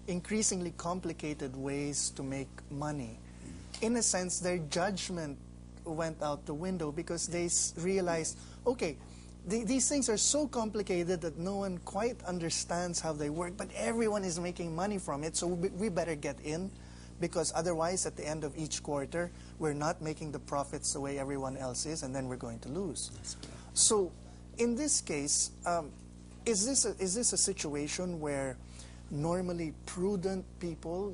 increasingly complicated ways to make money. In a sense, their judgment went out the window because they realized, okay, these things are so complicated that no one quite understands how they work, but everyone is making money from it, so we better get in, because otherwise at the end of each quarter, we're not making the profits the way everyone else is, and then we're going to lose. So in this case, is this a situation where normally prudent people,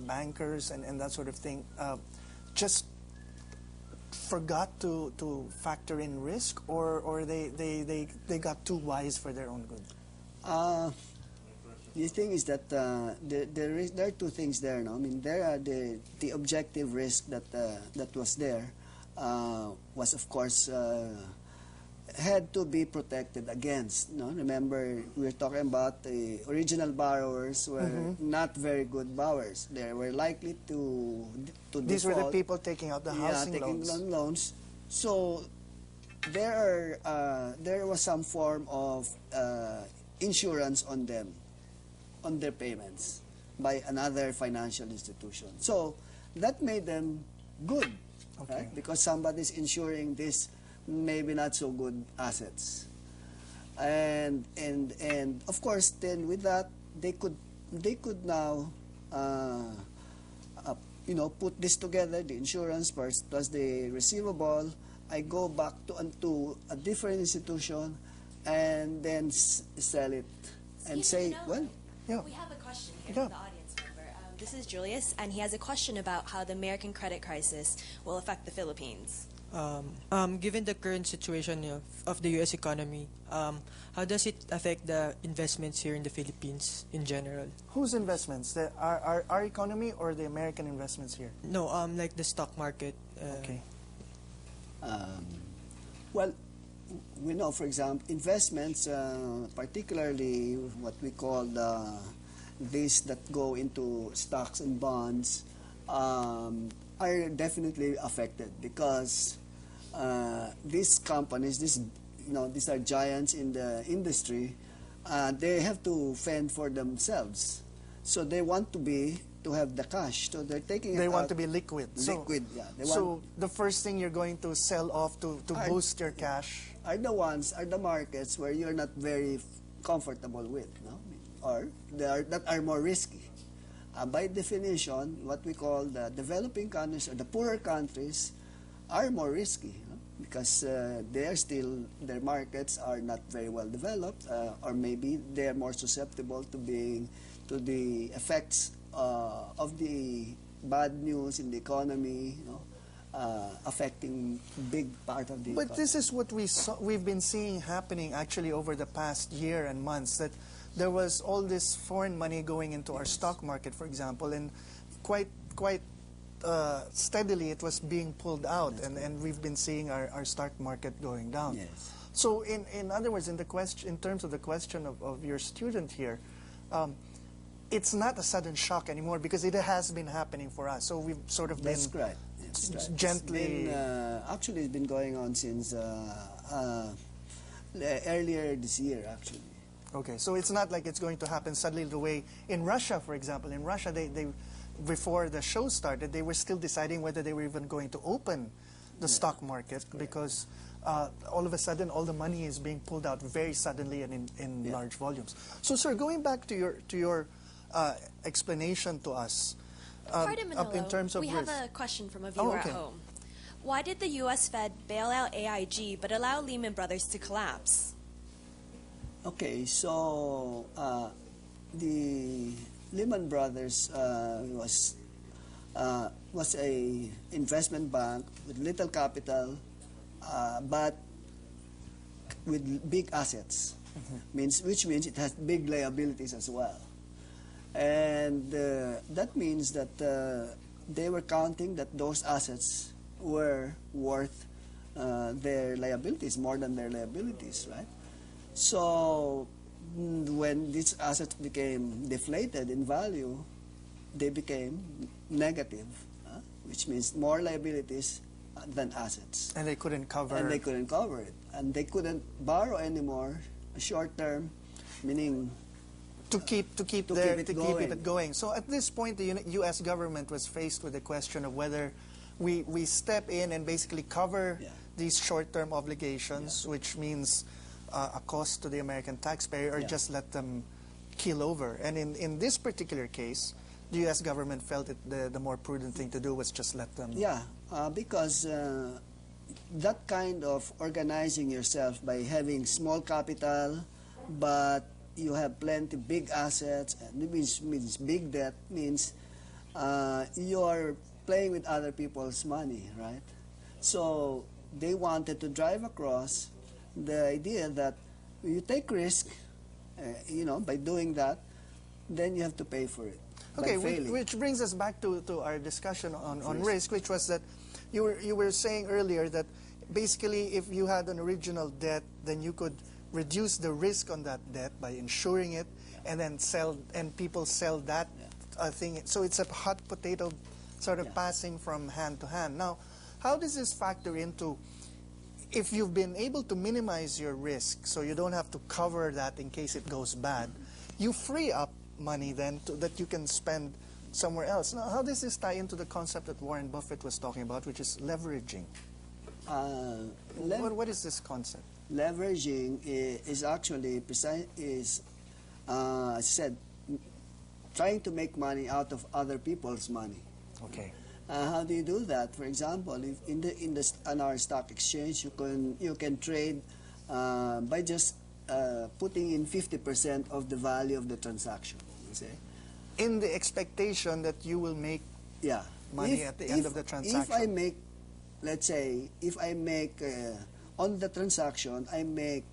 bankers and that sort of thing, just forgot to factor in risk, or they got too wise for their own good? The thing is that there are two things there. No? I mean, there are the objective risk that was there was, of course, had to be protected against. No? Remember, we were talking about the original borrowers were not very good borrowers. They were likely to These default. were the people taking out the housing loans. Taking loans. So there was some form of insurance on them, on their payments by another financial institution. So that made them good, right? Because somebody's insuring this maybe not so good assets, and of course then with that they could now you know, put this together, the insurance first plus the receivable. I go back to a different institution and then sell it and say, well, yeah. We have a question here from the audience member. This is Julius, and he has a question about how the American credit crisis will affect the Philippines. Given the current situation of the U.S. economy, how does it affect the investments here in the Philippines in general? Whose investments? Our economy or the American investments here? No, like the stock market. Okay. Well, we know, for example, investments, particularly what we call these that go into stocks and bonds, are definitely affected because these companies, these are giants in the industry. They have to fend for themselves, so they want to have the cash. So they're taking. They want to be liquid. Liquid, yeah. So the first thing you're going to sell off to boost your cash are the markets where you're not very comfortable with, no? Or that are more risky. By definition, what we call the developing countries or the poorer countries are more risky, no? Because their markets are not very well developed, or maybe they're more susceptible to the effects of the bad news in the economy, affecting big part of the economy. But this is what we've been seeing happening actually over the past year and months, that there was all this foreign money going into our stock market, for example, and quite steadily it was being pulled out, and we've been seeing our stock market going down. Yes. So in other words, in terms of the question of your student here, it's not a sudden shock anymore because it has been happening for us. So we've sort of That's been right. That's right. gently. Actually, it's been going on since earlier this year, actually. Okay, so it's not like it's going to happen suddenly the way in Russia, for example. In Russia, they before the show started, they were still deciding whether they were even going to open the stock market because all of a sudden all the money is being pulled out very suddenly and in large volumes. So, sir, going back to your explanation to us, Pardon, Manolo, in terms of we risk. have a question from a viewer at home. Why did the U.S. Fed bail out AIG but allow Lehman Brothers to collapse? Okay, so the Lehman Brothers was a investment bank with little capital, but with big assets, which means it has big liabilities as well, and that means that they were counting that those assets were worth their liabilities, more than their liabilities, right? So when these assets became deflated in value, they became negative, which means more liabilities than assets. And they couldn't cover. And they couldn't cover it. And they couldn't borrow anymore short term, meaning to keep it going. So at this point, the U.S. government was faced with the question of whether we step in and basically cover these short-term obligations, which means a cost to the American taxpayer, or just let them keel over. And in this particular case, the U.S. government felt that the more prudent thing to do was just let them. Yeah, because that kind of organizing yourself by having small capital, but you have plenty big assets, and it means big debt, means you are playing with other people's money, right? So they wanted to drive across the idea that you take risk, by doing that, then you have to pay for it. Okay, which brings us back to our discussion on risk, which was that you were saying earlier that basically if you had an original debt, then you could reduce the risk on that debt by insuring it, and then people sell that thing. So it's a hot potato sort of passing from hand to hand. Now, how does this factor into, if you've been able to minimize your risk so you don't have to cover that in case it goes bad, you free up money then that you can spend somewhere else. Now, how does this tie into the concept that Warren Buffett was talking about, which is leveraging? What is this concept? Leveraging is actually I said, trying to make money out of other people's money. Okay. How do you do that? For example, if on our stock exchange, you can trade by just putting in 50% of the value of the transaction. You see? In the expectation that you will make money at the end of the transaction. If I make, let's say, on the transaction, I make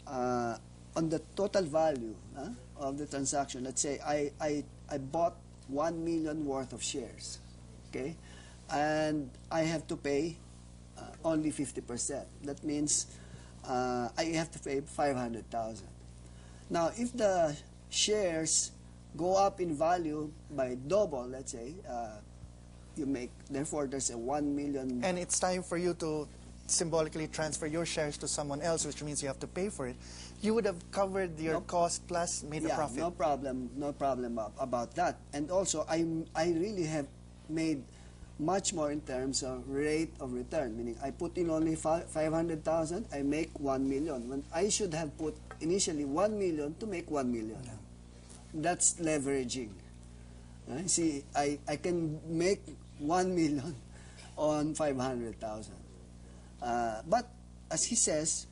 on the total value of the transaction, let's say I bought 1 million worth of shares, okay, and I have to pay only 50%. That means I have to pay 500,000. Now, if the shares go up in value by double, let's say, therefore there's a 1 million. And it's time for you to symbolically transfer your shares to someone else, which means you have to pay for it. You would have covered your cost plus made a profit. No problem about that. And also, I really have made much more in terms of rate of return, meaning I put in only 500,000, I make 1 million. When I should have put initially 1 million to make 1 million. Yeah. That's leveraging. See, I can make 1 million on 500,000. But as he says,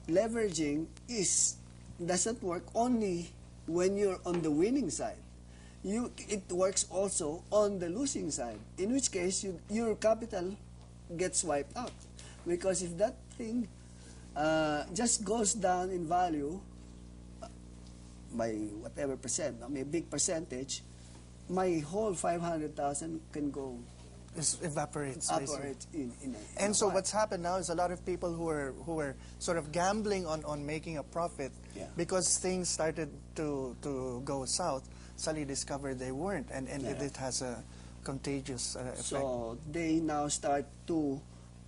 leveraging doesn't work only when you're on the winning side. It works also on the losing side, in which case your capital gets wiped out. Because if that thing just goes down in value by whatever percent, I mean, big percentage, my whole 500,000 can go. Evaporates in and so what's happened now is a lot of people who are sort of gambling on making a profit because things started to go south, suddenly discovered they weren't, and it has a contagious effect. So they now start to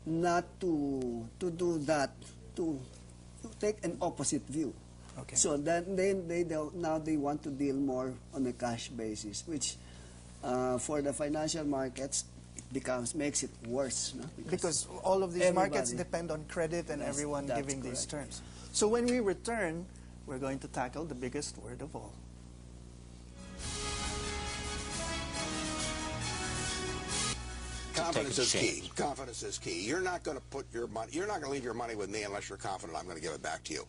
not to do that, to take an opposite view. Okay. So then they want to deal more on a cash basis, which for the financial markets makes it worse, no? Because all of these markets depend on credit and everyone giving these terms. So when we return, we're going to tackle the biggest word of all. Confidence is key. Confidence is key. You're not going to put your money, you're not going to leave your money with me unless you're confident I'm going to give it back to you.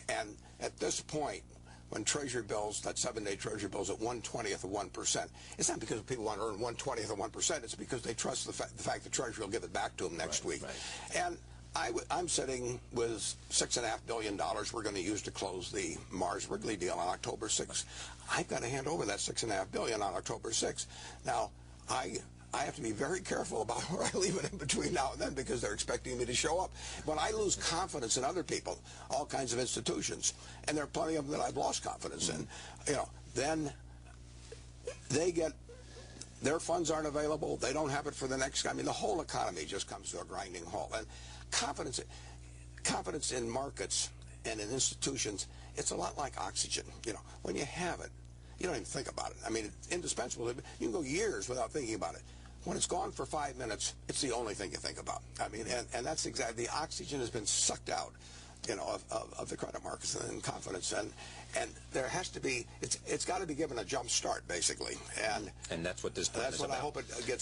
And at this point, when Treasury bills, that 7-day Treasury bills at 1/20th of 1%, it's not because people want to earn 1/20th of 1%. It's because they trust the fact the Treasury will give it back to them next week. Right. And I'm sitting with $6.5 billion we're going to use to close the Mars Wrigley deal on October 6th. I've got to hand over that $6.5 billion on October 6th. Now, I have to be very careful about where I leave it in between now and then because they're expecting me to show up. When I lose confidence in other people, all kinds of institutions, and there are plenty of them that I've lost confidence in, then their funds aren't available, they don't have it for the next, I mean, the whole economy just comes to a grinding halt. And confidence in markets and in institutions it's a lot like oxygen. You know, when you have it, you don't even think about it. I mean, it's indispensable. You can go years without thinking about it. When it's gone for 5 minutes, it's the only thing you think about. I mean, and that's exactly, the oxygen has been sucked out, you know, of the credit markets and confidence, and there has to be, it's got to be given a jump start, basically, and that's what this plan is that's what about. I hope it gets.